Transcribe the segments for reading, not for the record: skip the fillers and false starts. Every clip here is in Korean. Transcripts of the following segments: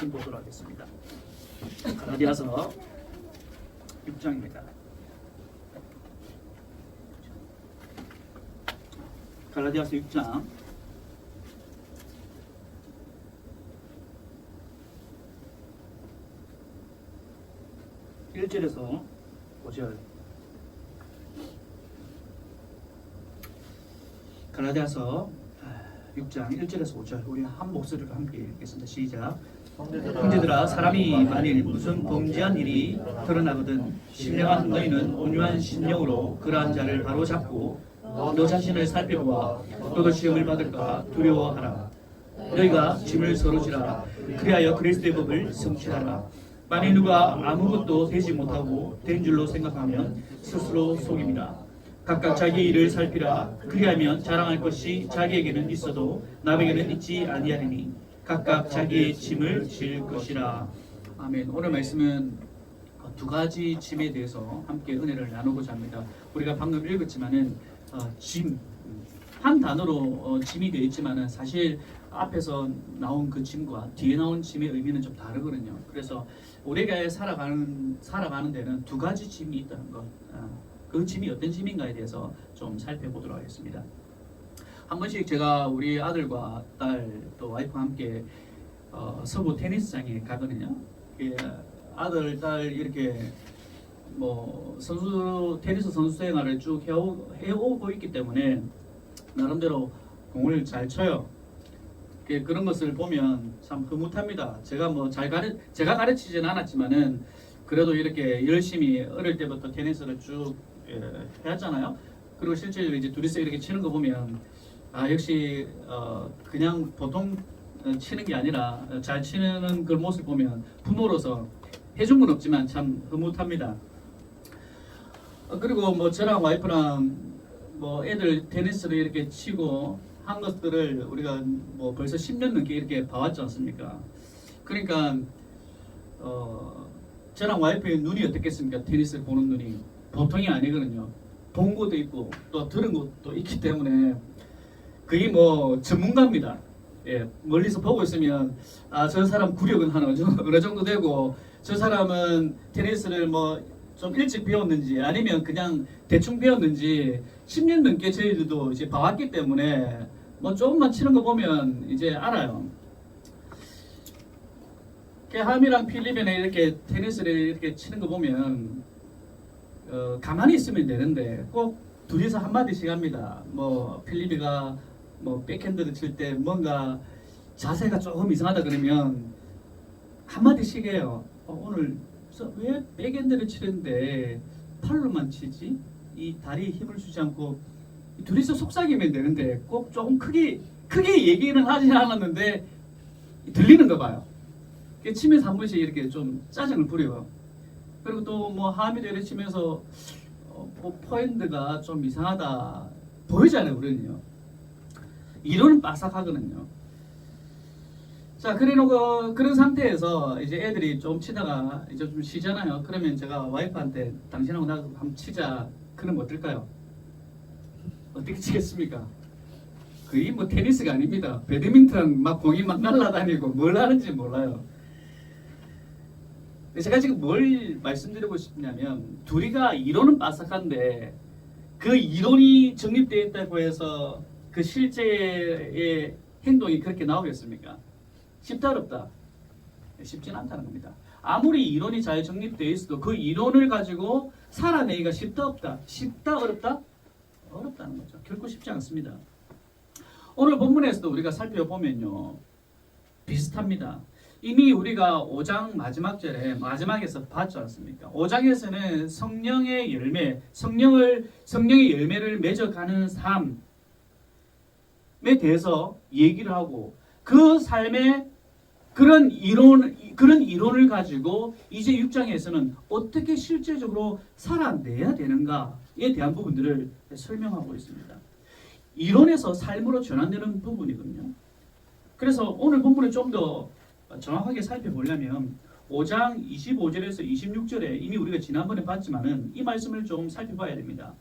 말씀 보도록 하겠습니다. 갈라디아서 6장입니다. 갈라디아서 6장 1절에서 5절. 갈라디아서 6장 1절에서 5절 우리 한 목소리로 함께 읽겠습니다. 시작. 형제들아, 사람이 만일 무슨 범죄한 일이 드러나거든 신령한 너희는 온유한 심령으로 그러한 자를 바로잡고 너 자신을 살펴보아 너도 시험을 받을까 두려워하라. 너희가 짐을 서로 지라. 그리하여 그리스도의 법을 성취하라. 만일 누가 아무것도 되지 못하고 된 줄로 생각하면 스스로 속입니다. 각각 자기 일을 살피라. 그리하면 자랑할 것이 자기에게는 있어도 남에게는 있지 아니하리니 각각 자기의 짐을 질 것이라. 아멘. 오늘 말씀은 두 가지 짐에 대해서 함께 은혜를 나누고자 합니다. 우리가 방금 읽었지만은 짐, 한 단어로 짐이 되어 있지만은 사실 앞에서 나온 그 짐과 뒤에 나온 짐의 의미는 좀 다르거든요. 그래서 우리가 살아가는 데는 두 가지 짐이 있다는 것, 그 짐이 어떤 짐인가에 대해서 좀 살펴보도록 하겠습니다. 한 번씩 제가 우리 아들과 딸 또 와이프와 함께 서부 테니스장에 가거든요. 아들, 딸 이렇게 뭐 테니스 선수 생활을 쭉 해오고 있기 때문에 나름대로 공을 잘 쳐요. 그런 것을 보면 참 흐뭇합니다. 제가 제가 가르치지는 않았지만은 그래도 이렇게 열심히 어릴 때부터 테니스를 쭉 해왔잖아요. 그리고 실제로 이제 둘이서 이렇게 치는 거 보면 역시 그냥 보통 치는 게 아니라 잘 치는 그 모습 보면 부모로서 해준 건 없지만 참 흐뭇합니다. 그리고 저랑 와이프랑 애들 테니스를 이렇게 치고 한 것들을 우리가 벌써 10년 넘게 이렇게 봐왔지 않습니까? 그러니까 저랑 와이프의 눈이 어떻겠습니까? 테니스를 보는 눈이 보통이 아니거든요. 본 것도 있고 또 들은 것도 있기 때문에 거의 전문가입니다. 멀리서 보고 있으면 저 사람 구력은 어느 정도 되고 저 사람은 테니스를 좀 일찍 배웠는지 아니면 그냥 대충 배웠는지 10년 넘게 저희들도 이제 봐왔기 때문에 조금만 치는 거 보면 이제 알아요. 함이랑 필립이랑 이렇게 테니스를 이렇게 치는 거 보면 가만히 있으면 되는데 꼭 둘이서 한마디씩 합니다. 필립이가 백핸드를 칠 때 뭔가 자세가 조금 이상하다 그러면 한마디씩 해요. 오늘 왜 백핸드를 치는데 팔로만 치지? 이 다리에 힘을 주지 않고 둘이서 속삭이면 되는데 꼭 조금 크게 얘기는 하지 않았는데 들리는가 봐요. 치면서 한 번씩 이렇게 좀 짜증을 부려요. 그리고 또 하미도 이렇게 치면서 포핸드가 좀 이상하다 보이잖아요. 우리는요. 이론은 빠삭하거든요. 자, 그래놓고 그런 상태에서 이제 애들이 좀 치다가 이제 좀 쉬잖아요. 그러면 제가 와이프한테 당신하고 나도 한번 치자. 그러면 어떨까요? 어떻게 치겠습니까? 거의 테니스가 아닙니다. 배드민턴 공이 날아다니고 뭘 하는지 몰라요. 제가 지금 뭘 말씀드리고 싶냐면 둘이가 이론은 빠삭한데 그 이론이 정립되어 있다고 해서 그 실제의 행동이 그렇게 나오겠습니까? 쉽다 어렵다? 쉽지는 않다는 겁니다. 아무리 이론이 잘 정립되어 있어도 그 이론을 가지고 살아내기가 쉽다 없다? 쉽다 어렵다? 어렵다는 거죠. 결코 쉽지 않습니다. 오늘 본문에서도 우리가 살펴보면요 비슷합니다. 이미 우리가 5장 마지막 절에 마지막에서 봤지 않습니까? 5장에서는 성령의 열매, 성령의 열매를 맺어가는 삶에 대해서 얘기를 하고 그 삶의 그런 이론을 가지고 이제 6장에서는 어떻게 실제적으로 살아내야 되는가에 대한 부분들을 설명하고 있습니다. 이론에서 삶으로 전환되는 부분이거든요. 그래서 오늘 본문을 좀 더 정확하게 살펴보려면 5장 25절에서 26절에 이미 우리가 지난번에 봤지만은 이 말씀을 조금 살펴봐야 됩니다.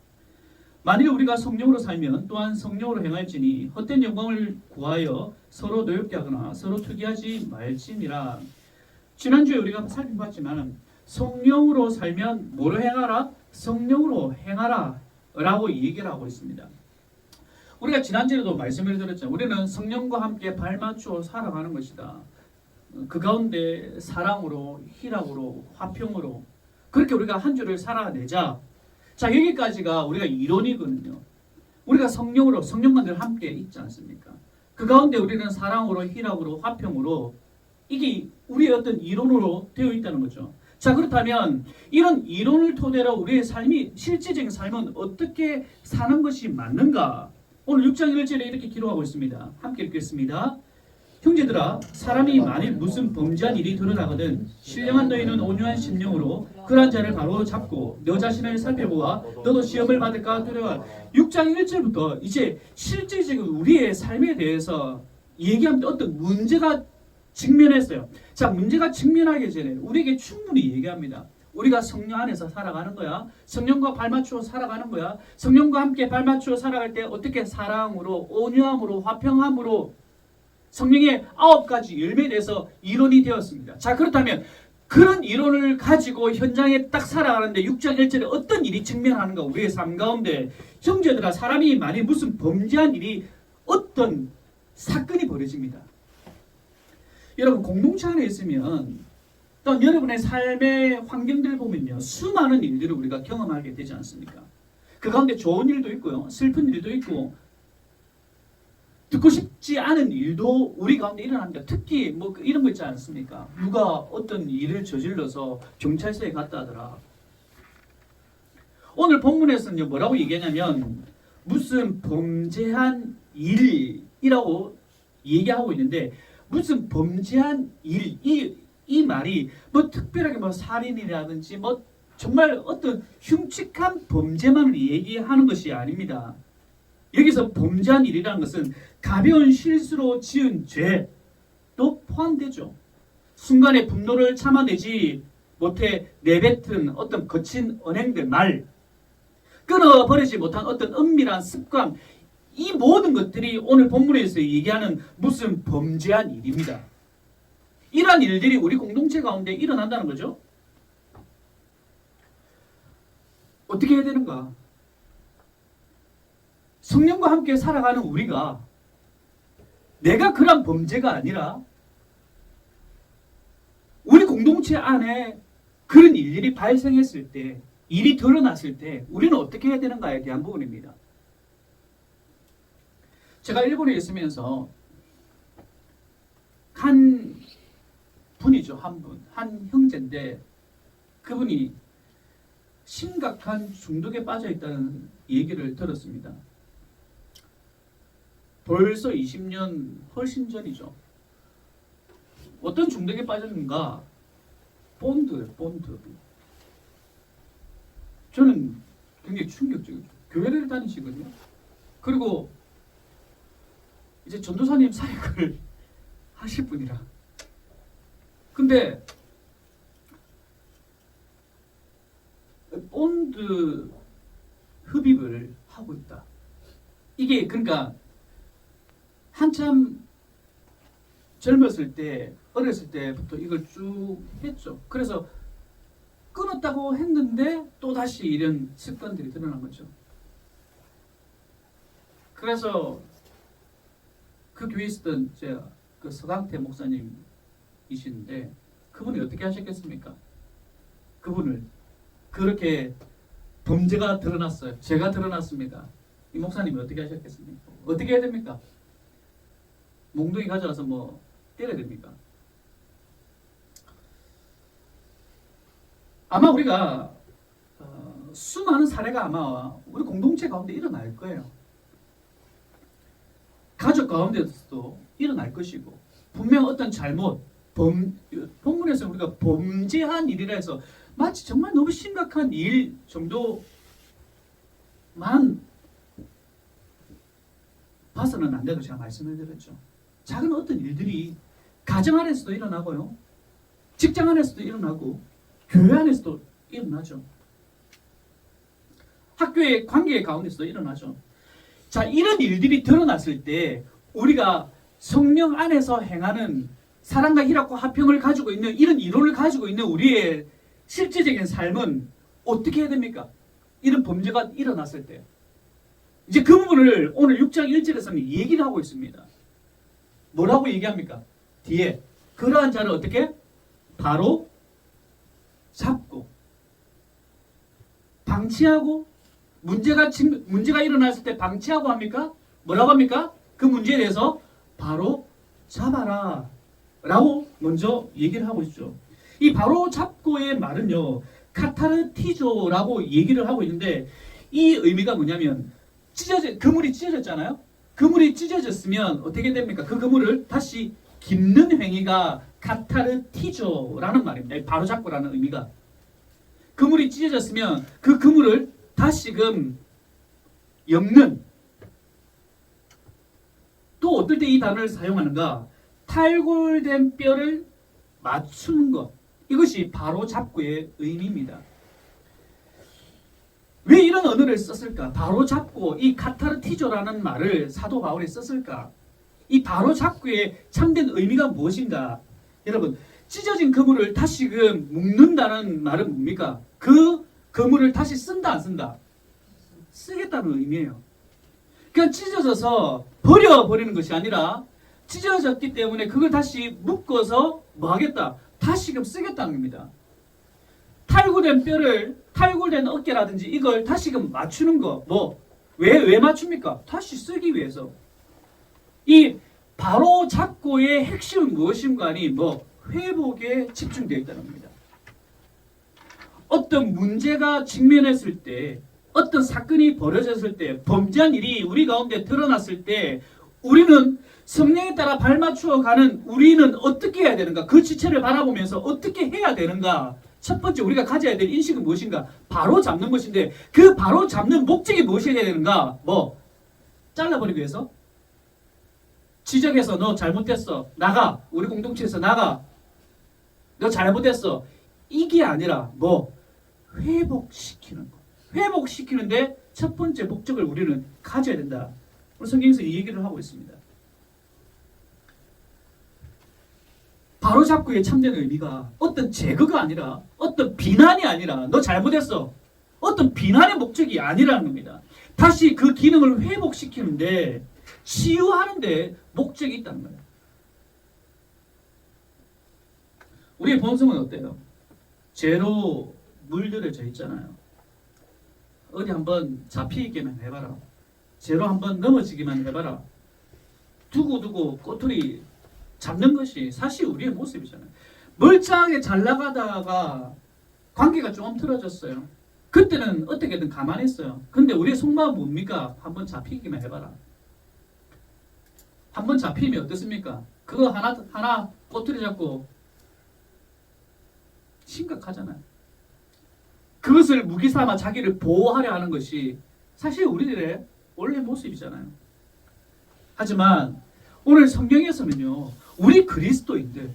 만일 우리가 성령으로 살면 또한 성령으로 행할지니 헛된 영광을 구하여 서로 노엽게 하거나 서로 투기하지 말지니라. 지난주에 우리가 살펴봤지만 성령으로 살면 뭐로 행하라? 성령으로 행하라 라고 얘기를 하고 있습니다. 우리가 지난주에도 말씀을 드렸죠. 우리는 성령과 함께 발맞추어 살아가는 것이다. 그 가운데 사랑으로, 희락으로, 화평으로 그렇게 우리가 한 주를 살아내자. 자, 여기까지가 우리가 이론이거든요. 우리가 성령으로, 성령과 늘 함께 있지 않습니까? 그 가운데 우리는 사랑으로, 희락으로, 화평으로 이게 우리의 어떤 이론으로 되어 있다는 거죠. 자, 그렇다면 이런 이론을 토대로 우리의 삶이, 실제적인 삶은 어떻게 사는 것이 맞는가? 오늘 6장 1절에 이렇게 기록하고 있습니다. 함께 읽겠습니다. 형제들아, 사람이 만일 무슨 범죄한 일이 드러나거든 신령한 너희는 온유한 심령으로 그러한 자를 바로 잡고 너 자신을 살펴보아 너도 시험을 받을까 두려워. 6장 1절부터 이제 실질적인 우리의 삶에 대해서 얘기하면 어떤 문제가 직면했어요. 자, 문제가 직면하기 전에 우리에게 충분히 얘기합니다. 우리가 성령 안에서 살아가는 거야. 성령과 발맞추어 살아가는 거야. 성령과 함께 발맞추어 살아갈 때 어떻게 사랑으로, 온유함으로, 화평함으로 성령의 9가지 열매에 대해서 이론이 되었습니다. 자, 그렇다면 그런 이론을 가지고 현장에 딱 살아가는데 6장 1절에 어떤 일이 직면하는가? 우리의 삶 가운데 형제들아, 사람이 만일 무슨 범죄한 일이 어떤 사건이 벌어집니다. 여러분, 공동체 안에 있으면 또 여러분의 삶의 환경들을 보면요, 수많은 일들을 우리가 경험하게 되지 않습니까? 그 가운데 좋은 일도 있고요, 슬픈 일도 있고, 듣고 싶지 않은 일도 우리 가운데 일어납니다. 특히 뭐 이런 거 있지 않습니까? 누가 어떤 일을 저질러서 경찰서에 갔다 하더라. 오늘 본문에서는 뭐라고 얘기하냐면 무슨 범죄한 일이라고 얘기하고 있는데, 무슨 범죄한 일, 이 말이 뭐 특별하게 뭐 살인이라든지 뭐 정말 어떤 흉측한 범죄만을 얘기하는 것이 아닙니다. 여기서 범죄한 일이라는 것은 가벼운 실수로 지은 죄도 포함되죠. 순간의 분노를 참아내지 못해 내뱉은 어떤 거친 언행들, 말, 끊어버리지 못한 어떤 은밀한 습관, 이 모든 것들이 오늘 본문에서 얘기하는 무슨 범죄한 일입니다. 이러한 일들이 우리 공동체 가운데 일어난다는 거죠. 어떻게 해야 되는가? 성령과 함께 살아가는 우리가 내가 그런 범죄가 아니라 우리 공동체 안에 그런 일들이 발생했을 때, 일이 드러났을 때 우리는 어떻게 해야 되는가에 대한 부분입니다. 제가 일본에 있으면서 한 분이죠. 한 형제인데 그분이 심각한 중독에 빠져 있다는 얘기를 들었습니다. 벌써 20년 훨씬 전이죠. 어떤 중독에 빠졌는가? 본드예요, 본드. 저는 굉장히 충격적이죠. 교회를 다니시거든요. 그리고 이제 전도사님 사역을 하실 분이라. 근데 본드 흡입을 하고 있다. 이게 그러니까 한참 젊었을 때, 어렸을 때부터 이걸 쭉 했죠. 그래서 끊었다고 했는데 또 다시 이런 습관들이 드러난 거죠. 그래서 그 교회에 있었던 제가 그 서강태 목사님이신데 그분이 어떻게 하셨겠습니까? 그분을 그렇게 범죄가 드러났어요. 죄가 드러났습니다. 이 목사님이 어떻게 하셨겠습니까? 어떻게 해야 됩니까? 몽둥이 가져와서 뭐 때려야 됩니까? 아마 우리가 수많은 사례가 아마 우리 공동체 가운데 일어날 거예요. 가족 가운데서도 일어날 것이고, 분명 어떤 잘못, 본문에서 우리가 범죄한 일이라 해서 마치 정말 너무 심각한 일 정도만 봐서는 안 되고 제가 말씀을 드렸죠. 작은 어떤 일들이 가정 안에서도 일어나고요, 직장 안에서도 일어나고, 교회 안에서도 일어나죠. 학교의 관계 가운데서도 일어나죠. 자, 이런 일들이 드러났을 때 우리가 성령 안에서 행하는 사랑과 희락과 화평을 가지고 있는 이런 이론을 가지고 있는 우리의 실제적인 삶은 어떻게 해야 됩니까? 이런 범죄가 일어났을 때. 이제 그 부분을 오늘 6장 1절에서는 얘기를 하고 있습니다. 뭐라고 얘기합니까? 뒤에 그러한 자를 어떻게? 바로 잡고 방치하고 문제가 일어났을 때 방치하고 합니까? 뭐라고 합니까? 그 문제에 대해서 바로 잡아라 라고 먼저 얘기를 하고 있죠. 이 바로 잡고의 말은요, 카타르티조라고 얘기를 하고 있는데, 이 의미가 뭐냐면 그물이 찢어졌잖아요. 그물이 찢어졌으면 어떻게 됩니까? 그 그물을 다시 깁는 행위가 카타르티조라는 말입니다. 바로 잡고라는 의미가. 그물이 찢어졌으면 그 그물을 다시금 엮는. 또 어떨 때 이 단어를 사용하는가? 탈골된 뼈를 맞추는 것. 이것이 바로 잡고의 의미입니다. 왜 이런 언어를 썼을까? 바로 잡고 이 카타르티조라는 말을 사도 바울이 썼을까? 이 바로 잡고의 참된 의미가 무엇인가? 여러분, 찢어진 그물을 다시금 묶는다는 말은 뭡니까? 그 그물을 다시 쓴다 안 쓴다? 쓰겠다는 의미예요. 그러니까 찢어져서 버려버리는 것이 아니라 찢어졌기 때문에 그걸 다시 묶어서 뭐 하겠다? 다시금 쓰겠다는 겁니다. 탈골된 어깨라든지 이걸 다시금 맞추는 거. 왜 맞춥니까? 다시 쓰기 위해서. 이 바로 잡고의 핵심은 무엇인가 하니 회복에 집중되어 있다는 겁니다. 어떤 문제가 직면했을 때, 어떤 사건이 벌어졌을 때, 범죄한 일이 우리 가운데 드러났을 때 우리는 성령에 따라 발맞추어 가는 우리는 어떻게 해야 되는가? 그 지체를 바라보면서 어떻게 해야 되는가? 첫 번째 우리가 가져야 될 인식은 무엇인가? 바로 잡는 것인데 그 바로 잡는 목적이 무엇이어야 되는가? 잘라버리기 위해서? 지적해서 너 잘못됐어. 나가. 우리 공동체에서 나가. 너 잘못했어. 이게 아니라 회복시키는 거. 회복시키는데 첫 번째 목적을 우리는 가져야 된다. 오늘 성경에서 이 얘기를 하고 있습니다. 바로잡고의 참된 의미가 어떤 제거가 아니라 어떤 비난이 아니라 너 잘못했어. 어떤 비난의 목적이 아니라는 겁니다. 다시 그 기능을 회복시키는데 치유하는데 목적이 있다는 거예요. 우리의 본성은 어때요? 죄로 물들여져 있잖아요. 어디 한번 잡히기만 해봐라. 죄로 한번 넘어지기만 해봐라. 두고 꼬투리 잡는 것이 사실 우리의 모습이잖아요. 멀쩡하게 잘 나가다가 관계가 좀 틀어졌어요. 그때는 어떻게든 가만히 있어요. 근데 우리의 속마음은 뭡니까? 한번 잡히기만 해봐라. 한번 잡히면 어떻습니까? 그거 하나 꼬투리 잡고 심각하잖아요. 그것을 무기 삼아 자기를 보호하려 하는 것이 사실 우리들의 원래 모습이잖아요. 하지만 오늘 성경에서는요, 우리 그리스도인들,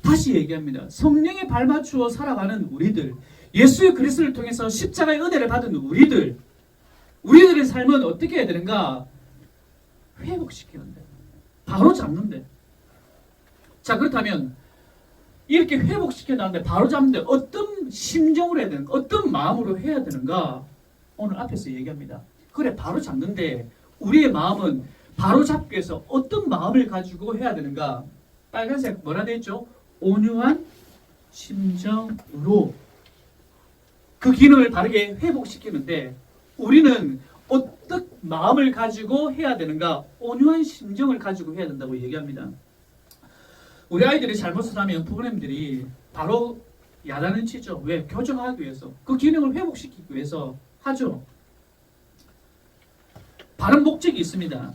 다시 얘기합니다. 성령에 발맞추어 살아가는 우리들, 예수의 그리스도를 통해서 십자가의 은혜를 받은 우리들의 삶은 어떻게 해야 되는가? 회복시키는데, 바로 잡는데. 자, 그렇다면 이렇게 회복시켜놨는데 바로 잡는데 어떤 심정으로 해야 되는가? 어떤 마음으로 해야 되는가? 오늘 앞에서 얘기합니다. 그래, 바로 잡는데 우리의 마음은 바로 잡기 위해서 어떤 마음을 가지고 해야 되는가? 빨간색 뭐라 되어 있죠? 온유한 심정으로 그 기능을 바르게 회복시키는데 우리는 어떤 마음을 가지고 해야 되는가? 온유한 심정을 가지고 해야 된다고 얘기합니다. 우리 아이들이 잘못을 하면 부모님들이 바로 야단을 치죠. 왜? 교정하기 위해서. 그 기능을 회복시키기 위해서 하죠. 바른 목적이 있습니다.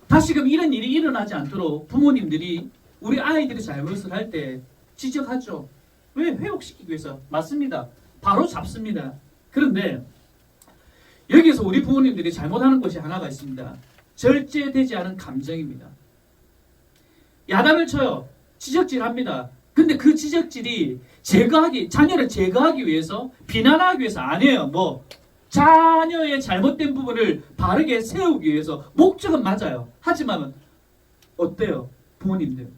다시금 이런 일이 일어나지 않도록 부모님들이 우리 아이들이 잘못을 할 때 지적하죠. 왜? 회복시키기 위해서. 맞습니다. 바로 잡습니다. 그런데 여기서 우리 부모님들이 잘못하는 것이 하나가 있습니다. 절제되지 않은 감정입니다. 야단을 쳐요. 지적질합니다. 근데 그 지적질이 자녀를 제거하기 위해서, 비난하기 위해서 아니에요. 자녀의 잘못된 부분을 바르게 세우기 위해서 목적은 맞아요. 하지만 어때요? 부모님들.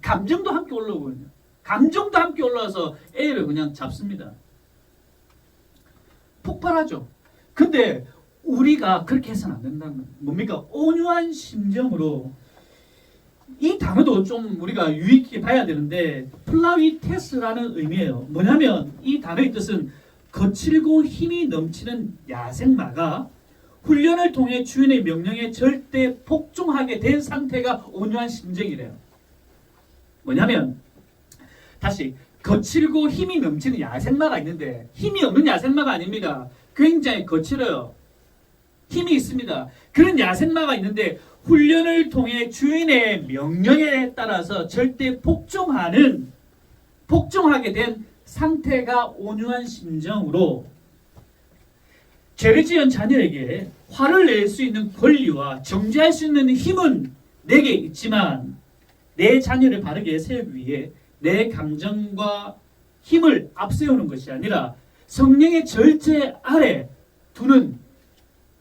감정도 함께 올라오거든요. 감정도 함께 올라와서 애를 그냥 잡습니다. 폭발하죠. 근데 우리가 그렇게 해서는 안 된다는 거예요. 뭡니까? 온유한 심정으로. 이 단어도 좀 우리가 유의 있게 봐야 되는데 플라위테스라는 의미예요. 뭐냐면 이 단어의 뜻은 거칠고 힘이 넘치는 야생마가 훈련을 통해 주인의 명령에 절대 복종하게 된 상태가 온유한 심정이래요. 뭐냐면 다시 거칠고 힘이 넘치는 야생마가 있는데 힘이 없는 야생마가 아닙니다. 굉장히 거칠어요. 힘이 있습니다. 그런 야생마가 있는데 훈련을 통해 주인의 명령에 따라서 절대 복종하게 된 상태가 온유한 심정으로 죄를 지은 자녀에게 화를 낼 수 있는 권리와 정죄할 수 있는 힘은 내게 있지만 내 자녀를 바르게 세우기 위해 내 감정과 힘을 앞세우는 것이 아니라 성령의 절제 아래 두는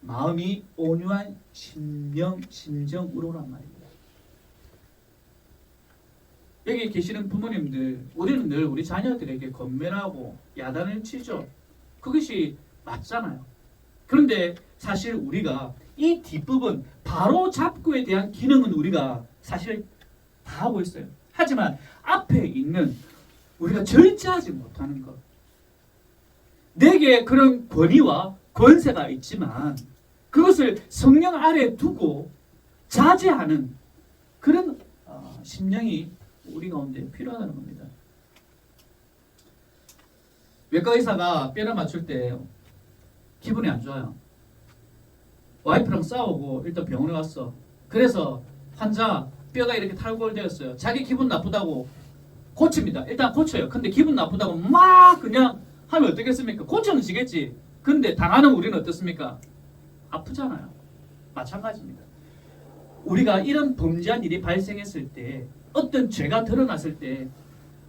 마음이 온유한 심정으로란 말입니다. 여기 계시는 부모님들, 우리는 늘 우리 자녀들에게 건면하고 야단을 치죠. 그것이 맞잖아요. 그런데 사실 우리가 이 뒷부분 바로 잡고에 대한 기능은 우리가 사실 다 하고 있어요. 하지만 앞에 있는 우리가 절제하지 못하는 것, 내게 그런 권위와 권세가 있지만 그것을 성령 아래 두고 자제하는 그런 심령이 우리 가운데 필요하다는 겁니다. 외과 의사가 뼈를 맞출 때 기분이 안 좋아요. 와이프랑 싸우고 일단 병원에 왔어. 그래서 환자 뼈가 이렇게 탈골되었어요. 자기 기분 나쁘다고 고칩니다. 일단 고쳐요. 근데 기분 나쁘다고 막 그냥 하면 어떻겠습니까? 고쳐는 지겠지. 근데 당하는 우리는 어떻습니까? 아프잖아요. 마찬가지입니다. 우리가 이런 범죄한 일이 발생했을 때, 어떤 죄가 드러났을 때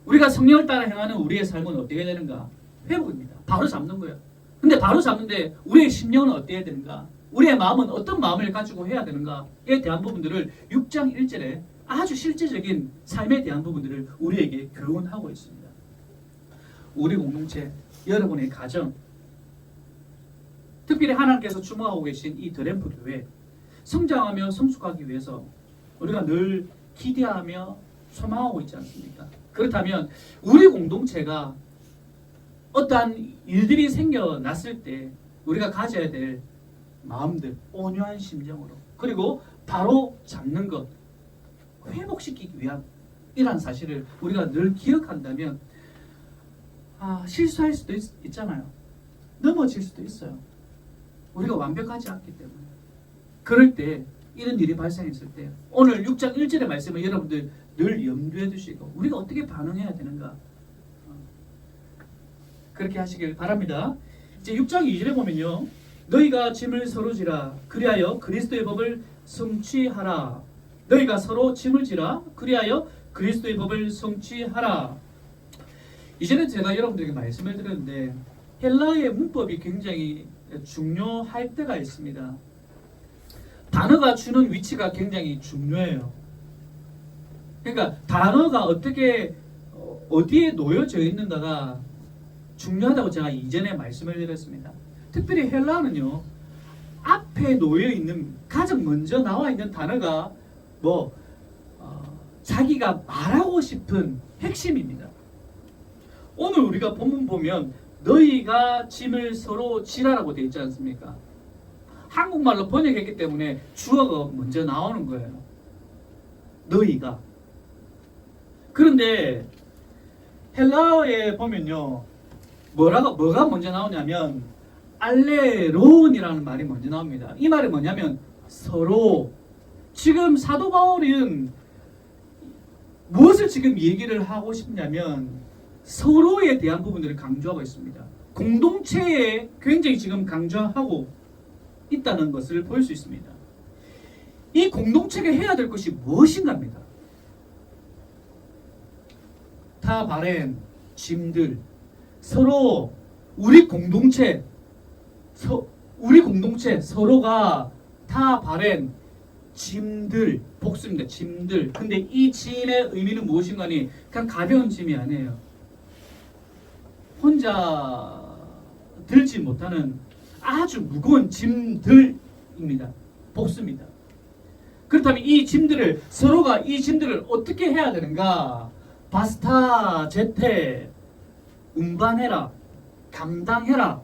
우리가 성령을 따라 행하는 우리의 삶은 어떻게 되는가? 회복입니다. 바로 잡는 거예요. 근데 바로 잡는데 우리의 심령은 어떻게 되는가? 우리의 마음은 어떤 마음을 가지고 해야 되는가에 대한 부분들을 6장 1절에 아주 실제적인 삶에 대한 부분들을 우리에게 교훈하고 있습니다. 우리 공동체, 여러분의 가정, 특별히 하나님께서 주목하고 계신 이 드램프 교회 성장하며 성숙하기 위해서 우리가 늘 기대하며 소망하고 있지 않습니까? 그렇다면 우리 공동체가 어떠한 일들이 생겨났을 때 우리가 가져야 될 마음들, 온유한 심정으로, 그리고 바로 잡는 것, 회복시키기 위한 이란 사실을 우리가 늘 기억한다면 실수할 수도 있잖아요. 넘어질 수도 있어요. 우리가 완벽하지 않기 때문에. 그럴 때 이런 일이 발생했을 때 오늘 6장 1절의 말씀을 여러분들 늘 염두에 두시고 우리가 어떻게 반응해야 되는가 그렇게 하시길 바랍니다. 이제 6장 2절에 보면요. 너희가 짐을 서로 지라 그리하여 그리스도의 법을 성취하라. 너희가 서로 짐을 지라 그리하여 그리스도의 법을 성취하라. 이제는 제가 여러분들에게 말씀을 드렸는데 헬라어의 문법이 굉장히 중요할 때가 있습니다. 단어가 주는 위치가 굉장히 중요해요. 그러니까 단어가 어디에 놓여져 있는가가 중요하다고 제가 이전에 말씀을 드렸습니다. 특별히 헬라어는요, 앞에 놓여 있는 가장 먼저 나와 있는 단어가 자기가 말하고 싶은 핵심입니다. 오늘 우리가 본문 보면 너희가 짐을 서로 지라라고 되어 있지 않습니까? 한국말로 번역했기 때문에 주어가 먼저 나오는 거예요. 너희가. 그런데 헬라어에 보면요, 뭐가 먼저 나오냐면 알레론이라는 말이 먼저 나옵니다. 이 말이 뭐냐면 서로. 지금 사도 바울은 무엇을 지금 얘기를 하고 싶냐면 서로에 대한 부분들을 강조하고 있습니다. 공동체에 굉장히 지금 강조하고 있다는 것을 볼 수 있습니다. 이 공동체가 해야 될 것이 무엇인가입니다. 타 바렌 짐들 서로 우리 공동체 서로가 타 바렌 짐들, 복수입니다. 짐들. 근데 이 짐의 의미는 무엇인가니 그냥 가벼운 짐이 아니에요. 혼자 들지 못하는 아주 무거운 짐들입니다. 복수입니다. 그렇다면 이 짐들을 서로가 이 짐들을 어떻게 해야 되는가? 바스타, 제테, 운반해라, 감당해라.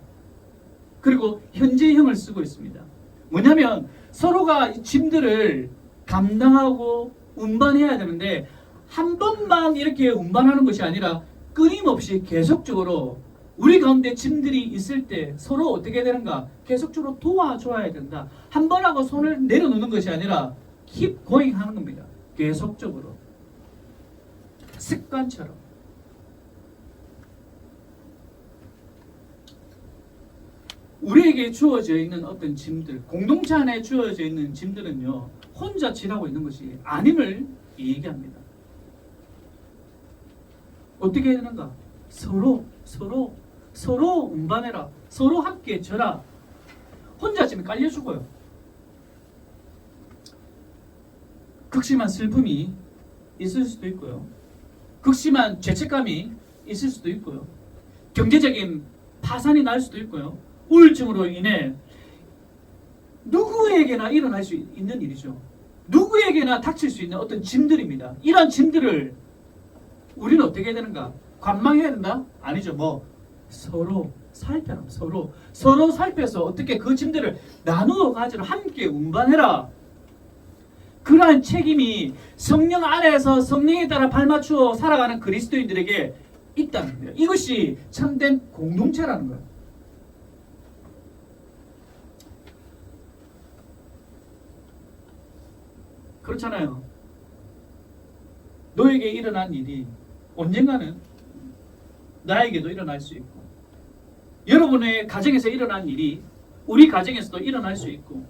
그리고 현재형을 쓰고 있습니다. 뭐냐면 서로가 이 짐들을 감당하고 운반해야 되는데 한 번만 이렇게 운반하는 것이 아니라 끊임없이 계속적으로 우리 가운데 짐들이 있을 때 서로 어떻게 되는가? 계속적으로 도와줘야 된다. 한 번 하고 손을 내려놓는 것이 아니라 keep going 하는 겁니다. 계속적으로. 습관처럼. 우리에게 주어져 있는 어떤 짐들, 공동체 안에 주어져 있는 짐들은요, 혼자 지나고 있는 것이 아님을 얘기합니다. 어떻게 해야 되는가? 서로 운반해라. 서로 함께 져라. 혼자 지면 깔려 죽어요. 극심한 슬픔이 있을 수도 있고요. 극심한 죄책감이 있을 수도 있고요. 경제적인 파산이 날 수도 있고요. 우울증으로 인해 누구에게나 일어날 수 있는 일이죠. 누구에게나 닥칠 수 있는 어떤 짐들입니다. 이러한 짐들을 우리는 어떻게 해야 되는가? 관망해야 된다? 아니죠. 서로 살펴라. 서로 살펴서 어떻게 그 짐들을 나누어 가지러 함께 운반해라. 그러한 책임이 성령 안에서 성령에 따라 발맞추어 살아가는 그리스도인들에게 있다는 거예요. 이것이 참된 공동체라는 거예요. 그렇잖아요. 너에게 일어난 일이 언젠가는 나에게도 일어날 수 있고, 여러분의 가정에서 일어난 일이 우리 가정에서도 일어날 수 있고,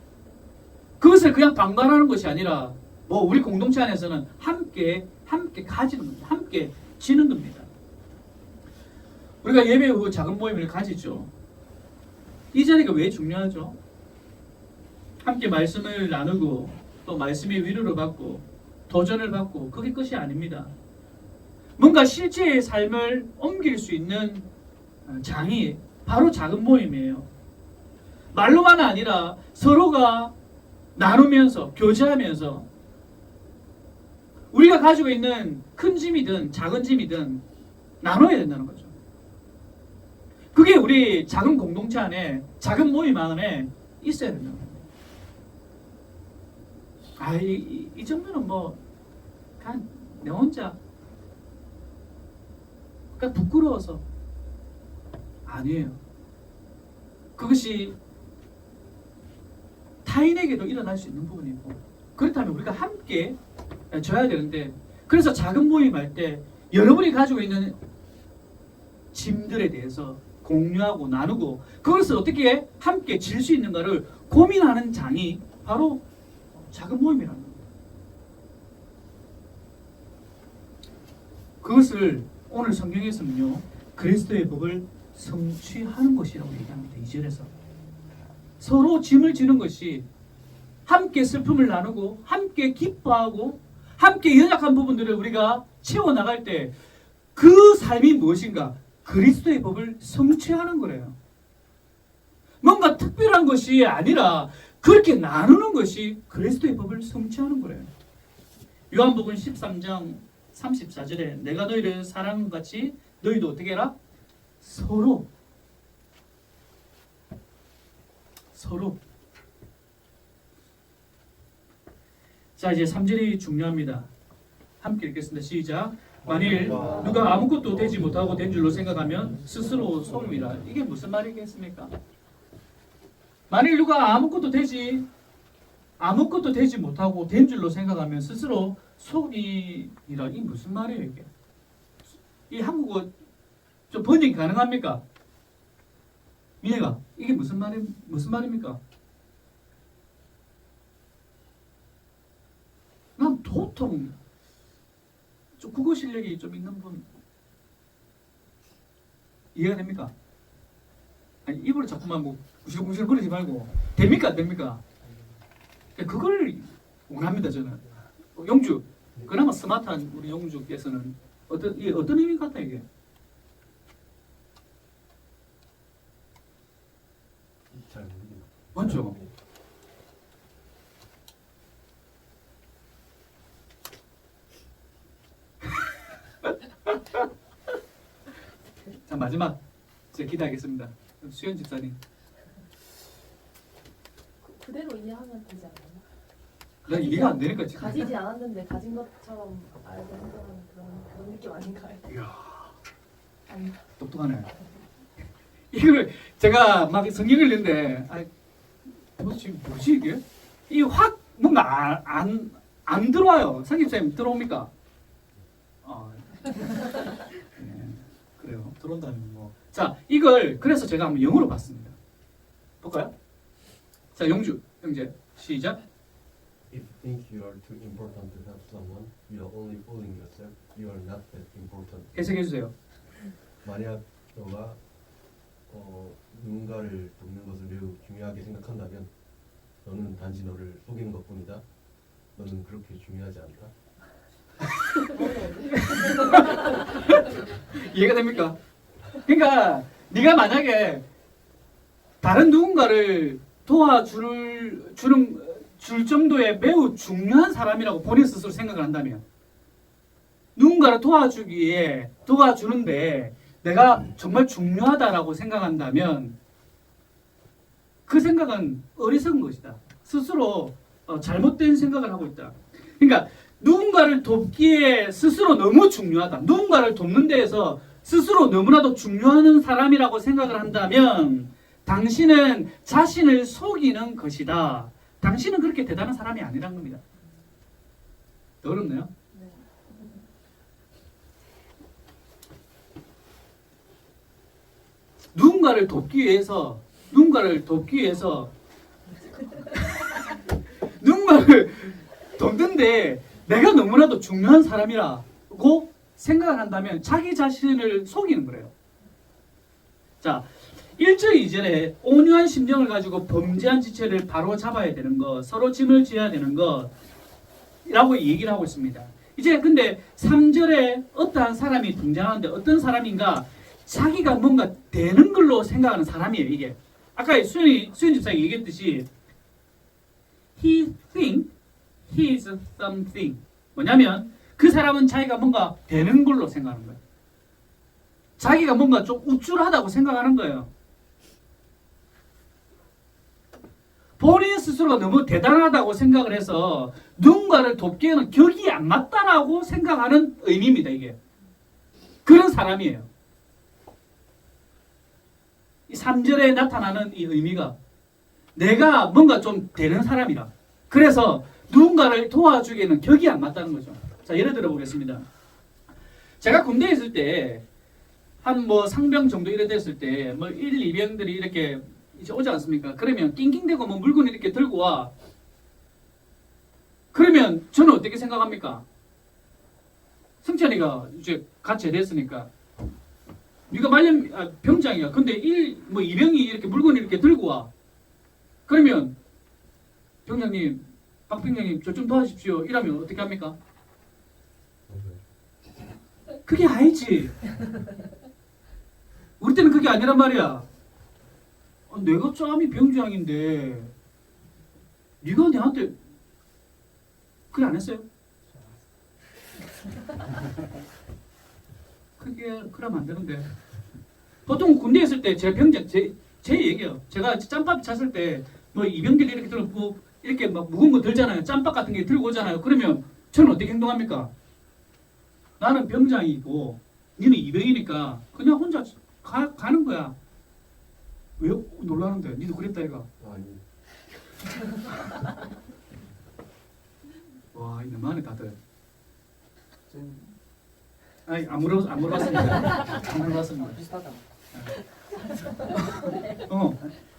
그것을 그냥 방관하는 것이 아니라 우리 공동체 안에서는 함께 가지는 겁니다. 함께 지는 겁니다. 우리가 예배 후 작은 모임을 가지죠. 이 자리가 왜 중요하죠? 함께 말씀을 나누고 또 말씀의 위로를 받고 도전을 받고 그게 끝이 아닙니다. 뭔가 실제의 삶을 옮길 수 있는 장이 바로 작은 모임이에요. 말로만 아니라 서로가 나누면서 교제하면서 우리가 가지고 있는 큰 짐이든 작은 짐이든 나눠야 된다는 거죠. 그게 우리 작은 공동체 안에 작은 모임 안에 있어야 된다는 거예요. 이 정도는 그냥 내 혼자 그냥 부끄러워서 아니에요. 그것이 타인에게도 일어날 수 있는 부분이고, 그렇다면 우리가 함께 져야 되는데, 그래서 작은 모임 할 때 여러분이 가지고 있는 짐들에 대해서 공유하고 나누고 그것을 어떻게 함께 질 수 있는가를 고민하는 장이 바로 작은 모임이라는 겁니다. 그것을 오늘 성경에서는요, 그리스도의 법을 성취하는 것이라고 얘기합니다. 2절에서 서로 짐을 지는 것이 함께 슬픔을 나누고 함께 기뻐하고 함께 연약한 부분들을 우리가 채워나갈 때 그 삶이 무엇인가? 그리스도의 법을 성취하는 거래요. 뭔가 특별한 것이 아니라 그렇게 나누는 것이 그리스도의 법을 성취하는 거래요. 요한복음 13장 34절에 내가 너희를 사랑한 것 같이 너희도 어떻게 해라? 서로 자, 이제 3절이 중요합니다. 함께 읽겠습니다. 시작. 만일 누가 아무것도 되지 못하고 된 줄로 생각하면 스스로 속임이라. 이게 무슨 말이겠습니까? 만일 누가 아무것도 되지 못하고 된 줄로 생각하면 스스로 속임이라. 이게 무슨 말이에요, 이게? 이 한국어 좀 번역이 가능합니까? 민혜가 이게 무슨 말입니까? 난 도통 좀 국어 실력이 좀 있는 분 이해가 됩니까? 아니, 입으로 자꾸만 구실구실 거리지 말고 됩니까? 안 됩니까? 그걸 원합니다 저는. 용주, 그나마 스마트한 우리 용주께서는 이게 어떤 의미 같아 이게? 잘 모르겠네요. 맞죠? 자 마지막 제가 기대하겠습니다. 수현 집사님. 그대로 이해하면 되지 않나요? 나 이해가 안 되니까 지금. 가지지 않았는데 가진 것처럼 알고 행동하는 그런 느낌 아닌가요? 이야 아니, 똑똑하네. 이걸 제가 막 성경을 읽는데 지금 뭐지 이게? 이 확 뭔가 안 들어와요. 상김쌤 들어옵니까? 네, 그래요. 들어온다면 뭐 자 이걸 그래서 제가 한번 영어로 봤습니다. 볼까요? 자 영주 형제 시작. If you think you are too important to help someone, you are only fooling yourself. You are not that important. 해석해 주세요. 만약 너가 누군가를 돕는 것을 매우 중요하게 생각한다면 너는 단지 너를 속이는 것뿐이다. 너는 그렇게 중요하지 않다. 이해가 됩니까? 그러니까 네가 만약에 다른 누군가를 도와줄 정도의 매우 중요한 사람이라고 본인 스스로 생각을 한다면 누군가를 도와주는데 내가 정말 중요하다라고 생각한다면 그 생각은 어리석은 것이다. 스스로 잘못된 생각을 하고 있다. 그러니까 누군가를 돕기에 스스로 너무 중요하다. 누군가를 돕는 데에서 스스로 너무나도 중요한 사람이라고 생각을 한다면 당신은 자신을 속이는 것이다. 당신은 그렇게 대단한 사람이 아니란 겁니다. 어렵네요. 네. 누군가를 돕기 위해서 누군가를 돕는데 내가 너무나도 중요한 사람이라고 생각을 한다면 자기 자신을 속이는 거예요. 자, 1절 2절에 온유한 심정을 가지고 범죄한 지체를 바로 잡아야 되는 것, 서로 짐을 지어야 되는 것이라고 얘기를 하고 있습니다. 이제 근데 3절에 어떠한 사람이 등장하는데 어떤 사람인가? 자기가 뭔가 되는 걸로 생각하는 사람이에요. 이게 아까 수현 집사가 얘기했듯이 he think he is something. 뭐냐면 그 사람은 자기가 뭔가 되는 걸로 생각하는 거예요. 자기가 뭔가 좀 우쭐하다고 생각하는 거예요. 본인 스스로가 너무 대단하다고 생각을 해서 누군가를 돕기에는 격이 안 맞다라고 생각하는 의미입니다. 이게 그런 사람이에요. 이 3절에 나타나는 이 의미가 내가 뭔가 좀 되는 사람이라. 그래서 누군가를 도와주기에는 격이 안 맞다는 거죠. 자, 예를 들어 보겠습니다. 제가 군대에 있을 때 한 뭐 상병 정도 이래 됐을 때 뭐 1, 2병들이 이렇게 이제 오지 않습니까? 그러면 낑낑대고 뭐 물건 이렇게 들고 와. 그러면 저는 어떻게 생각합니까? 승찬이가 이제 같이 됐으니까 네가 병장이야. 근데 2병이 이렇게 물건 이렇게 들고 와. 그러면 병장님, 박 병장님 저 좀 도와주십시오. 이러면 어떻게 합니까? 그게 아니지. 우리 때는 그게 아니란 말이야. 내가 짬이 병장인데 네가 내한테 그래 안 했어요? 그게 그러면 안 되는데. 보통 군대에 있을 때 제 병장 제 얘기요. 제가 짬밥 찼을 때 뭐 이병들이 이렇게 들고 이렇게 막 무거운 거 들잖아요. 짬밥 같은 게 들고 오잖아요. 그러면 저는 어떻게 행동합니까? 나는 병장이고 니는 이병이니까 그냥 혼자 가는 거야. 왜 놀라는데? 니도 그랬다 이가. 아니. 와 이거 많네 다들. 좀 아니 안 물어봤습니다. 안 물어봤습니다. 비슷하다.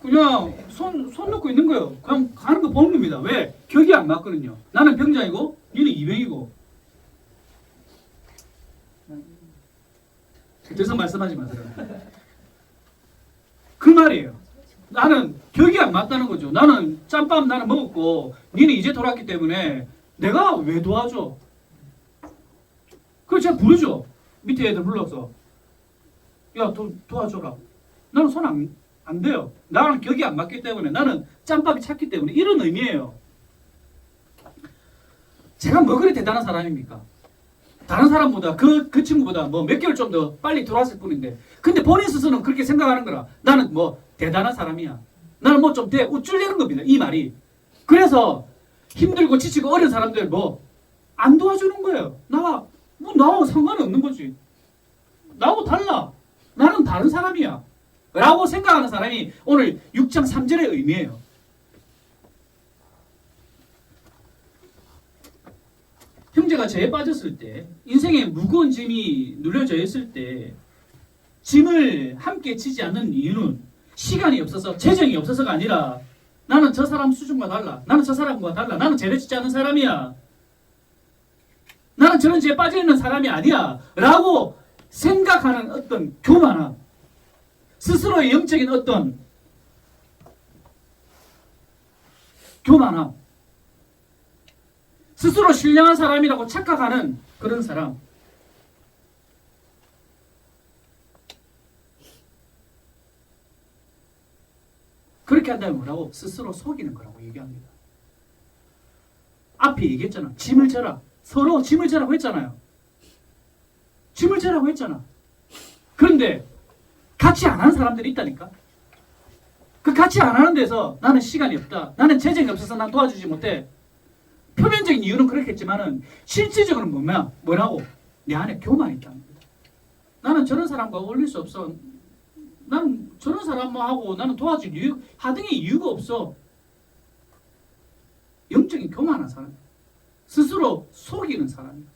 그냥 손 놓고 있는 거예요. 그냥 가는 거 보는 겁니다. 왜? 격이 안 맞거든요. 나는 병장이고 니는 이병이고. 더 이상 말씀하지 마세요. 그 말이에요. 나는 격이 안 맞다는 거죠. 나는 짬밥 나는 먹었고 니는 이제 돌아왔기 때문에 내가 왜 도와줘? 그래서 제가 부르죠. 밑에 애들 불러서 야 도와줘라. 나는 손 안 돼요. 나랑 격이 안 맞기 때문에 나는 짬밥이 찼기 때문에 이런 의미예요. 제가 뭐 그리 대단한 사람입니까? 다른 사람보다 그 친구보다 뭐 몇 개월 좀 더 빨리 들어왔을 뿐인데 근데 본인 스스로는 그렇게 생각하는 거라 나는 뭐 대단한 사람이야. 나는 뭐 좀 우쭐대는 겁니다. 이 말이. 그래서 힘들고 지치고 어려운 사람들 뭐 안 도와주는 거예요. 나하고 상관이 없는 거지. 나하고 달라. 나는 다른 사람이야. 라고 생각하는 사람이 오늘 6장 3절의 의미예요. 형제가 죄에 빠졌을 때 인생에 무거운 짐이 눌려져 있을 때 짐을 함께 지지 않는 이유는 시간이 없어서 재정이 없어서가 아니라 나는 저 사람 수준과 달라. 나는 저 사람과 달라. 나는 죄를 짓지 않는 사람이야. 나는 저런 죄에 빠져있는 사람이 아니야. 라고 생각하는 어떤 교만함. 스스로의 영적인 어떤 교만함. 스스로 신령한 사람이라고 착각하는 그런 사람. 그렇게 한다면 뭐라고? 스스로 속이는 거라고 얘기합니다. 앞에 얘기했잖아. 짐을 져라. 서로 짐을 져라고 했잖아요. 짐을 져라고 했잖아. 그런데 같이 안 하는 사람들이 있다니까. 그 같이 안 하는 데서 나는 시간이 없다. 나는 재정이 없어서 난 도와주지 못해. 표면적인 이유는 그렇겠지만은 실질적으로 뭐라고? 내 안에 교만이 있다는 거야. 나는 저런 사람과 어울릴 수 없어. 나는 저런 사람하고 나는 도와줄 하등의 이유가 없어. 영적인 교만한 사람. 스스로 속이는 사람이야.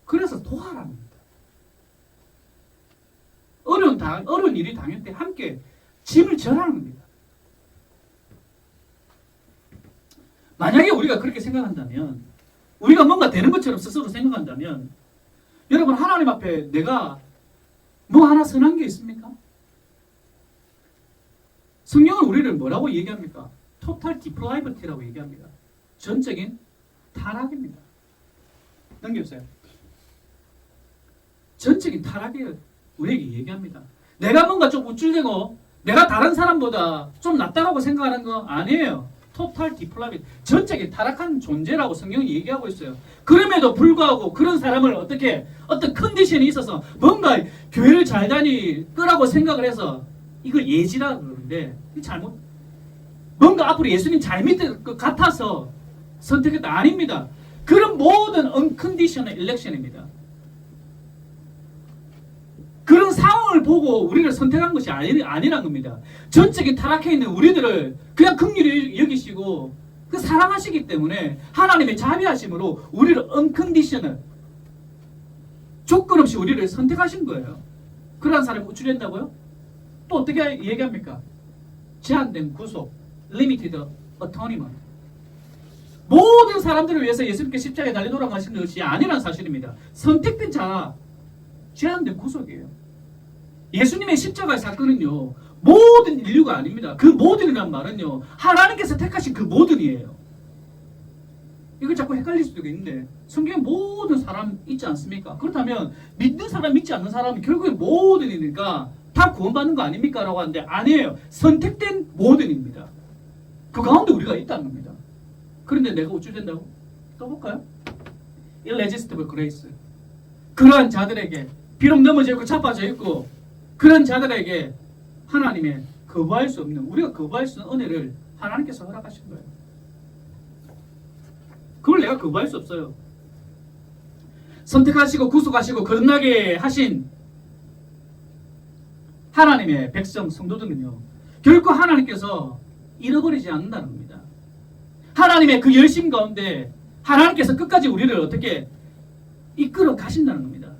그래서 도와라는 겁니다. 어려운 일이 당할 때 함께 짐을 져라는 겁니다. 만약에 우리가 그렇게 생각한다면, 우리가 뭔가 되는 것처럼 스스로 생각한다면, 여러분 하나님 앞에 내가 뭐 하나 선한 게 있습니까? 성경은 우리를 뭐라고 얘기합니까? 토탈 디플라이버티라고 얘기합니다. 전적인 타락입니다. 넘겨주세요. 전적인 타락을 우리에게 얘기합니다. 내가 뭔가 좀 우쭐대고 내가 다른 사람보다 좀 낫다라고 생각하는 거 아니에요. 토탈 디플라비 전적인 타락한 존재라고 성경이 얘기하고 있어요. 그럼에도 불구하고 그런 사람을 어떤 컨디션이 있어서 뭔가 교회를 잘 다닐 거라고 생각을 해서 이걸 예지라 그러는데 잘못 뭔가 앞으로 예수님 잘 믿을 것 같아서 선택했다. 아닙니다. 그런 모든 unconditional election입니다. 그런 상황을 보고 우리를 선택한 것이 아니란 겁니다. 전적인 타락해 있는 우리들을 그냥 긍휼히 여기시고 그 사랑하시기 때문에 하나님의 자비하심으로 우리를 unconditional 조건 없이 우리를 선택하신 거예요. 그러한 사람을 우쭐낸다고요? 또 어떻게 얘기합니까? 제한된 구속, limited atonement. 모든 사람들을 위해서 예수님께 십자가에 달려 돌아가신 것이 아니란 사실입니다. 선택된 자, 제한된 구속이에요. 예수님의 십자가의 사건은요, 모든 인류가 아닙니다. 그 모든이란 말은요, 하나님께서 택하신 그 모든이에요. 이걸 자꾸 헷갈릴 수도 있는데 성경에 모든 사람 있지 않습니까? 그렇다면 믿는 사람, 믿지 않는 사람은 결국엔 모든이니까 다 구원받는 거 아닙니까? 라고 하는데 아니에요. 선택된 모든입니다. 그 가운데 우리가 있다는 겁니다. 그런데 내가 우쭐댄다고? 떠볼까요? irresistible grace. 그러한 자들에게 비록 넘어져 있고 자빠져 있고 그런 자들에게 하나님의 거부할 수 없는, 우리가 거부할 수 있는 은혜를 하나님께서 허락하신 거예요. 그걸 내가 거부할 수 없어요. 선택하시고 구속하시고 거듭나게 하신 하나님의 백성 성도들은요, 결코 하나님께서 잃어버리지 않는다는 겁니다. 하나님의 그 열심 가운데 하나님께서 끝까지 우리를 어떻게 이끌어 가신다는 겁니다.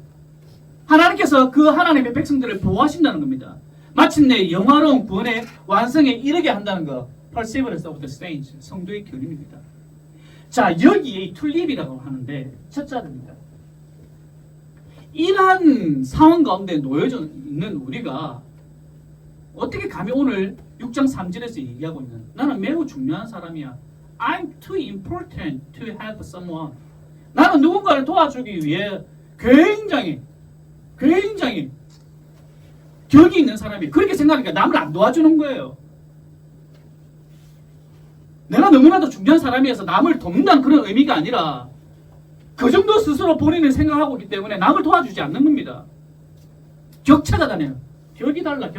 하나님께서 그 하나님의 백성들을 보호하신다는 겁니다. 마침내 영화로운 구원의 완성에 이르게 한다는 것, Perseverance of the Saints, 성도의 견인입니다. 자, 여기에 이 툴립이라고 하는데 첫 자입니다. 이러한 상황 가운데 놓여져 있는 우리가 어떻게 감히 오늘 6장 3절에서 얘기하고 있는 나는 매우 중요한 사람이야. I'm too important to help someone. 나는 누군가를 도와주기 위해 굉장히 격이 있는 사람이 그렇게 생각하니까 남을 안 도와주는 거예요. 내가 너무나도 중요한 사람이어서 남을 돕는다는 그런 의미가 아니라 그 정도 스스로 본인을 생각하고 있기 때문에 남을 도와주지 않는 겁니다. 격차가 다네요. 격이 달라.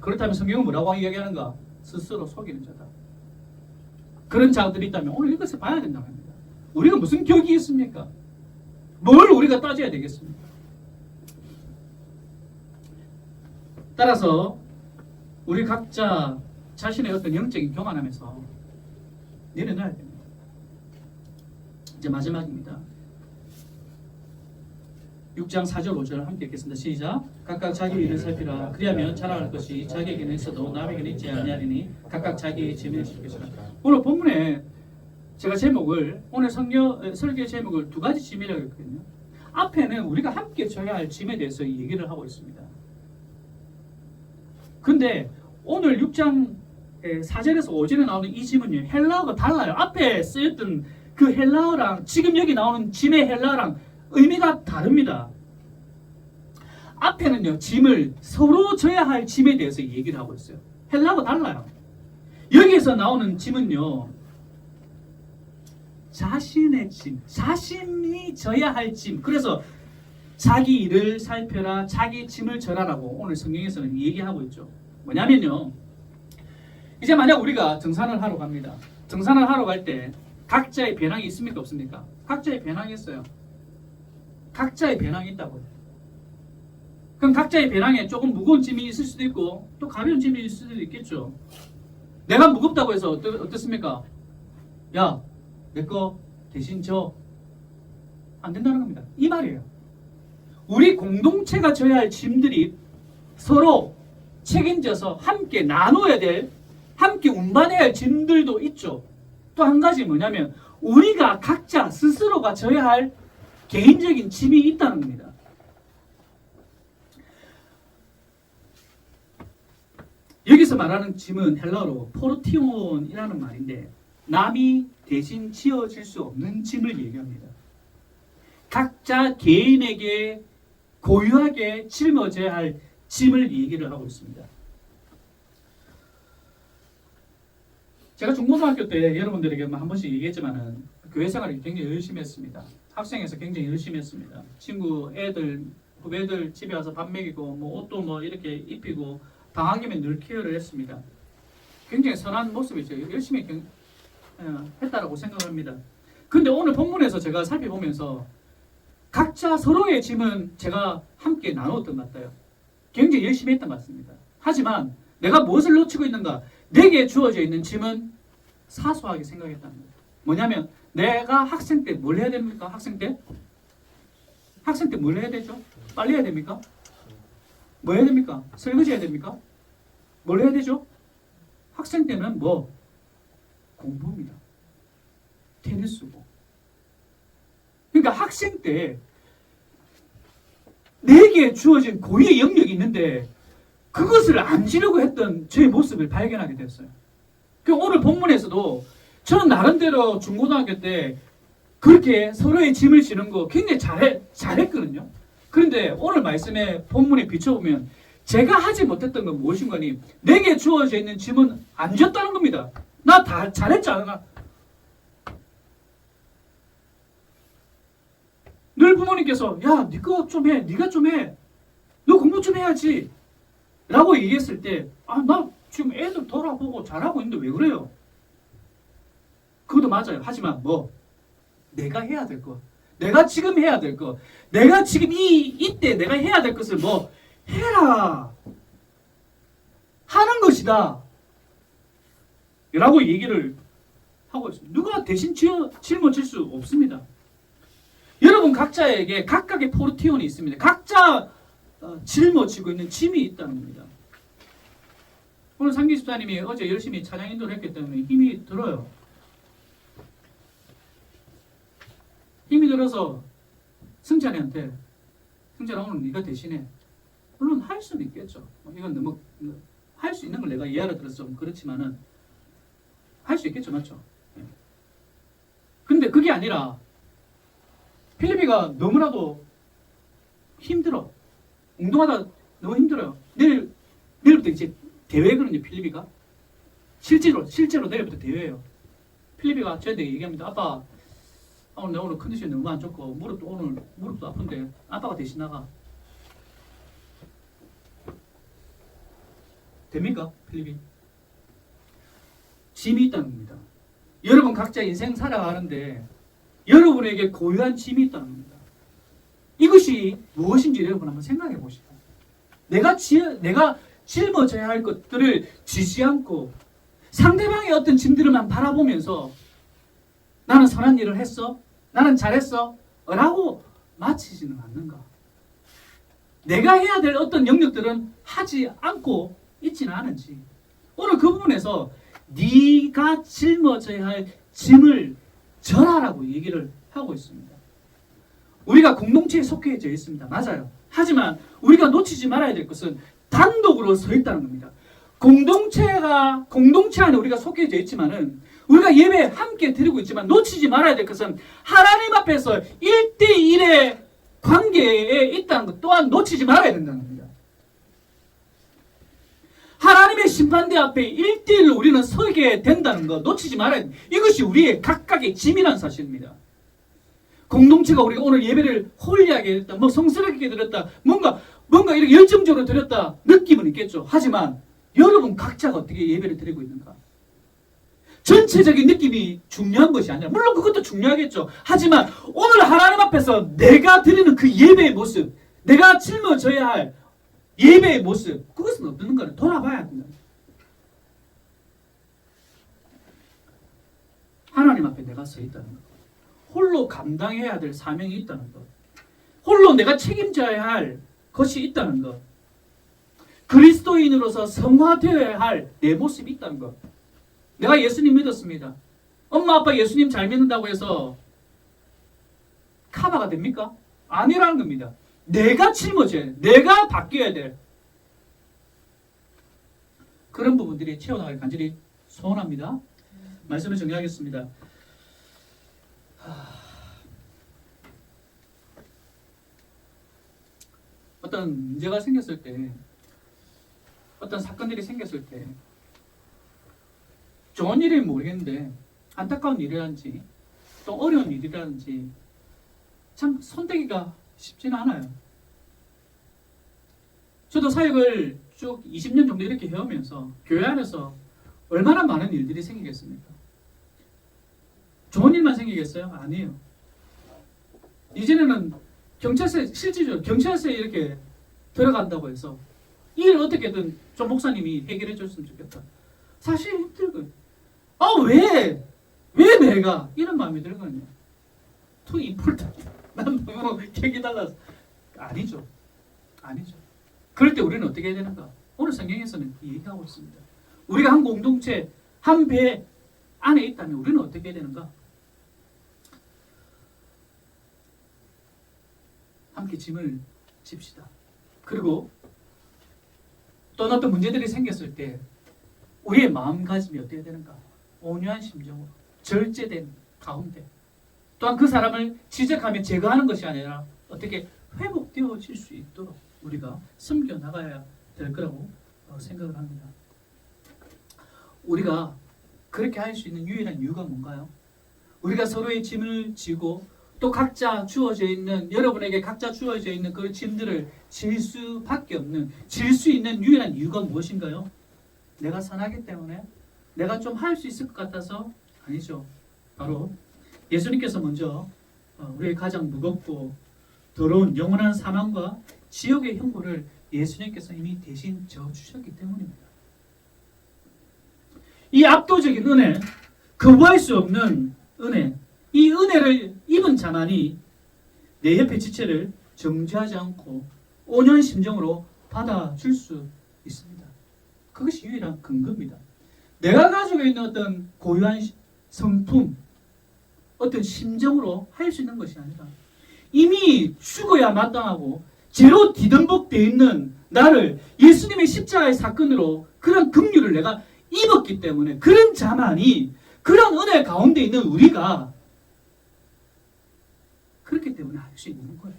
그렇다면 성경은 뭐라고 이야기하는가? 스스로 속이는 자다. 그런 자들이 있다면 오늘 이것을 봐야 된다고 합니다. 우리가 무슨 격이 있습니까? 뭘 우리가 따져야 되겠습니까? 따라서 우리 각자 자신의 어떤 영적인 교만함에서 내려놔야 됩니다. 이제 마지막입니다. 6장 4절 5절 함께 읽겠습니다. 시작. 각각 자기 일을 살피라. 그리하면 자랑할 것이 자기에게는 있어도 남에게는 있지 아니하리니 각각 자기의 짐을 질 것이라. 오늘 본문에 제가 제목을 오늘 설교 제목을 두 가지 짐이라고 했거든요. 앞에는 우리가 함께 져야 할 짐에 대해서 얘기를 하고 있습니다. 근데 오늘 6장 4절에서 5절에 나오는 이 짐은요, 헬라어가 달라요. 앞에 쓰였던 그 헬라어랑 지금 여기 나오는 짐의 헬라어랑 의미가 다릅니다. 앞에는요, 짐을 서로 져야 할 짐에 대해서 얘기를 하고 있어요. 헬라어가 달라요. 여기에서 나오는 짐은요, 자신의 짐, 자신이 져야 할 짐. 그래서 자기 일을 살펴라, 자기 짐을 져라라고 오늘 성경에서는 얘기하고 있죠. 뭐냐면요, 이제 만약 우리가 등산을 하러 갑니다. 등산을 하러 갈 때 각자의 배낭이 있습니까? 없습니까? 각자의 배낭이 있어요. 각자의 배낭이 있다고요. 그럼 각자의 배낭에 조금 무거운 짐이 있을 수도 있고 또 가벼운 짐이 있을 수도 있겠죠. 내가 무겁다고 해서 어떻습니까? 야, 내 거 대신 져. 안 된다는 겁니다. 이 말이에요. 우리 공동체가 져야 할 짐들이 서로 책임져서 함께 나눠야 될, 함께 운반해야 할 짐들도 있죠. 또 한 가지 뭐냐면 우리가 각자 스스로가 져야 할 개인적인 짐이 있다는 겁니다. 여기서 말하는 짐은 헬라어로 포르티온이라는 말인데 남이 대신 지어질 수 없는 짐을 얘기합니다. 각자 개인에게 고유하게 짊어져야 할 짐을 얘기를 하고 있습니다. 제가 중고등학교 때 여러분들에게 한 번씩 얘기했지만은 교회 생활을 굉장히 열심히 했습니다. 학생에서 굉장히 열심히 했습니다. 친구 애들 후배들 집에 와서 밥 먹이고 뭐 옷도 뭐 이렇게 입히고 방학이면 늘 케어를 했습니다. 굉장히 선한 모습이죠. 열심히 했다라고 생각합니다. 근데 오늘 본문에서 제가 살펴보면서 각자 서로의 짐은 제가 함께 나눴던 것 같아요. 굉장히 열심히 했던 것 같습니다. 하지만 내가 무엇을 놓치고 있는가? 내게 주어져 있는 짐은 사소하게 생각했다는 거예요. 뭐냐면 내가 학생 때 뭘 해야 됩니까? 학생 때 뭘 해야 되죠? 빨리 해야 됩니까? 뭐 해야 됩니까? 설거지 해야 됩니까? 뭘 해야 되죠? 학생 때는 뭐? 공부입니다. 테니스고. 그러니까 학생 때 내게 주어진 고유의 영역이 있는데 그것을 안 지려고 했던 제 모습을 발견하게 됐어요. 오늘 본문에서도 저는 나름대로 중고등학교 때 그렇게 서로의 짐을 지는 거 굉장히 잘했거든요. 그런데 오늘 말씀에 본문에 비춰보면 제가 하지 못했던 건 무엇인가니 내게 주어져 있는 짐은 안 졌다는 겁니다. 나 다 잘했잖아. 늘 부모님께서 야, 네 거 좀 해. 네가 좀 해. 너 공부 좀 해야지. 라고 얘기했을 때 나 지금 애들 돌아보고 잘하고 있는데 왜 그래요? 그것도 맞아요. 하지만 내가 해야 될 거, 내가 지금 해야 될 거, 내가 지금 이때 내가 해야 될 것을 해라 하는 것이다 라고 얘기를 하고 있습니다. 누가 대신 짊어질 수 없습니다. 여러분 각자에게 각각의 포르티온이 있습니다. 각자 짊어지고 있는 짐이 있다는 겁니다. 오늘 상기 집사님이 어제 열심히 찬양 인도를 했기 때문에 힘이 들어요. 힘이 들어서 승찬이한테 승찬아 오늘 네가 대신해. 물론 할 수는 있겠죠. 이건 너무 할 수 있는 걸 내가 이해를 들어서 좀 그렇지만은 할 수 있겠죠, 맞죠? 예. 근데 그게 아니라 필리비가 너무나도 힘들어. 운동하다 너무 힘들어요. 내일부터 이제 대회거든요, 필리비가. 실제로 내일부터 대회예요. 필리비가 저한테 얘기합니다. 아빠, 내가 오늘 컨디션이 너무 안 좋고 무릎도 아픈데 아빠가 대신 나가. 됩니까, 필리비? 짐이 있다는 겁니다. 여러분 각자 인생 살아가는데 여러분에게 고유한 짐이 있다는 겁니다. 이것이 무엇인지 여러분 한번 생각해 보시죠. 내가 짊어져야 할 것들을 지지 않고 상대방의 어떤 짐들만 바라보면서 나는 선한 일을 했어? 나는 잘했어? 라고 마치지는 않는가? 내가 해야 될 어떤 영역들은 하지 않고 있지는 않은지 오늘 그 부분에서 네가 짊어져야 할 짐을 절하라고 얘기를 하고 있습니다. 우리가 공동체에 속해져 있습니다. 맞아요. 하지만 우리가 놓치지 말아야 될 것은 단독으로 서 있다는 겁니다. 공동체 안에 우리가 속해져 있지만은 우리가 예배 함께 드리고 있지만 놓치지 말아야 될 것은 하나님 앞에서 1대1의 관계에 있다는 것 또한 놓치지 말아야 된다는 겁니다. 하나님의 심판대 앞에 1대1로 우리는 서게 된다는 것 놓치지 말아야 됩니다. 이것이 우리의 각각의 짐이라는 사실입니다. 공동체가 우리가 오늘 예배를 홀리하게 드렸다, 성스럽게 드렸다, 뭔가 이렇게 열정적으로 드렸다 느낌은 있겠죠. 하지만 여러분 각자가 어떻게 예배를 드리고 있는가? 전체적인 느낌이 중요한 것이 아니라 물론 그것도 중요하겠죠. 하지만 오늘 하나님 앞에서 내가 드리는 그 예배의 모습, 내가 짊어져야 할 예배의 모습, 그것은 어떤가를 돌아봐야 합니다. 하나님 앞에 내가 서 있다는 것, 홀로 감당해야 될 사명이 있다는 것, 홀로 내가 책임져야 할 것이 있다는 것, 그리스도인으로서 성화되어야 할 내 모습이 있다는 것. 내가 예수님 믿었습니다. 엄마 아빠 예수님 잘 믿는다고 해서 카바가 됩니까? 아니라는 겁니다. 내가 짊어져야 돼. 내가 바뀌어야 돼. 그런 부분들이 채워나가길 간절히 소원합니다. 말씀을 정리하겠습니다. 어떤 문제가 생겼을 때, 어떤 사건들이 생겼을 때 좋은 일은 모르겠는데 안타까운 일이라든지 또 어려운 일이라든지 참 손대기가 쉽지는 않아요. 저도 사역을 쭉 20년 정도 이렇게 해오면서 교회 안에서 얼마나 많은 일들이 생기겠습니까? 좋은 일만 생기겠어요? 아니에요. 이제는 경찰서에 실질적으로 경찰서에 이렇게 들어간다고 해서 일 어떻게든 좀 목사님이 해결해 줬으면 좋겠다. 사실 힘들거든요. 왜 내가 이런 마음이 들거든요. too important. 난 뭐 얘기 달라서 아니죠. 그럴 때 우리는 어떻게 해야 되는가? 오늘 성경에서는 얘기하고 있습니다. 우리가 한 공동체, 한 배 안에 있다면 우리는 어떻게 해야 되는가? 함께 짐을 집시다. 그리고 또 어떤 문제들이 생겼을 때 우리의 마음가짐이 어떻게 되는가? 온유한 심정으로 절제된 가운데 또한 그 사람을 지적하며 제거하는 것이 아니라 어떻게 회복되어질 수 있도록 우리가 섬겨나가야 될 거라고 생각을 합니다. 우리가 그렇게 할 수 있는 유일한 이유가 뭔가요? 우리가 서로의 짐을 지고 또 각자 주어져 있는, 여러분에게 각자 주어져 있는 그 짐들을 질 수밖에 없는, 질 수 있는 유일한 이유가 무엇인가요? 내가 선하기 때문에? 내가 좀 할 수 있을 것 같아서? 아니죠. 바로 예수님께서 먼저 우리의 가장 무겁고 더러운 영원한 사망과 지옥의 형벌을 예수님께서 이미 대신 져주셨기 때문입니다. 이 압도적인 은혜, 거부할 수 없는 은혜, 이 은혜를 입은 자만이 내 옆의 지체를 정죄하지 않고 온유한 심정으로 받아줄 수 있습니다. 그것이 유일한 근거입니다. 내가 가지고 있는 어떤 고유한 성품, 어떤 심정으로 할 수 있는 것이 아니라 이미 죽어야 마땅하고 죄로 뒤덮박되어 있는 나를 예수님의 십자가의 사건으로 그런 긍휼을 내가 입었기 때문에 그런 자만이 그런 은혜 가운데 있는 우리가 그렇기 때문에 할 수 있는 거예요.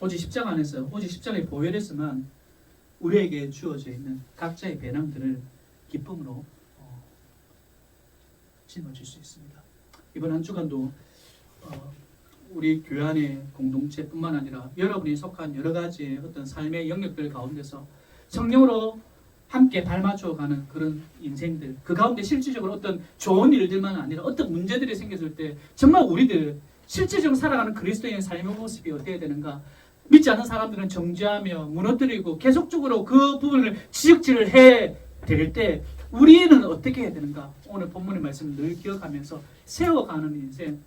오직 십자가 안에서 오직 십자가의 보혈에서만 우리에게 주어져 있는 각자의 배낭들을 기쁨으로 짊어질 수 있습니다. 이번 한 주간도 우리 교회 안의 공동체뿐만 아니라 여러분이 속한 여러 가지의 어떤 삶의 영역들 가운데서 성령으로 함께 닮아줘가는 그런 인생들, 그 가운데 실질적으로 어떤 좋은 일들만 아니라 어떤 문제들이 생겼을 때 정말 우리들 실질적으로 살아가는 그리스도인의 삶의 모습이 어때야 되는가? 믿지 않는 사람들은 정죄하며 무너뜨리고 계속적으로 그 부분을 지적질을 해 드릴 때 우리는 어떻게 해야 되는가? 오늘 본문의 말씀을 늘 기억하면서 세워가는 인생,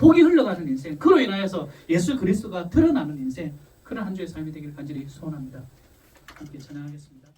복이 흘러가는 인생, 그로 인하여서 예수 그리스도가 드러나는 인생, 그런 한 주의 삶이 되기를 간절히 소원합니다. 함께 찬양하겠습니다.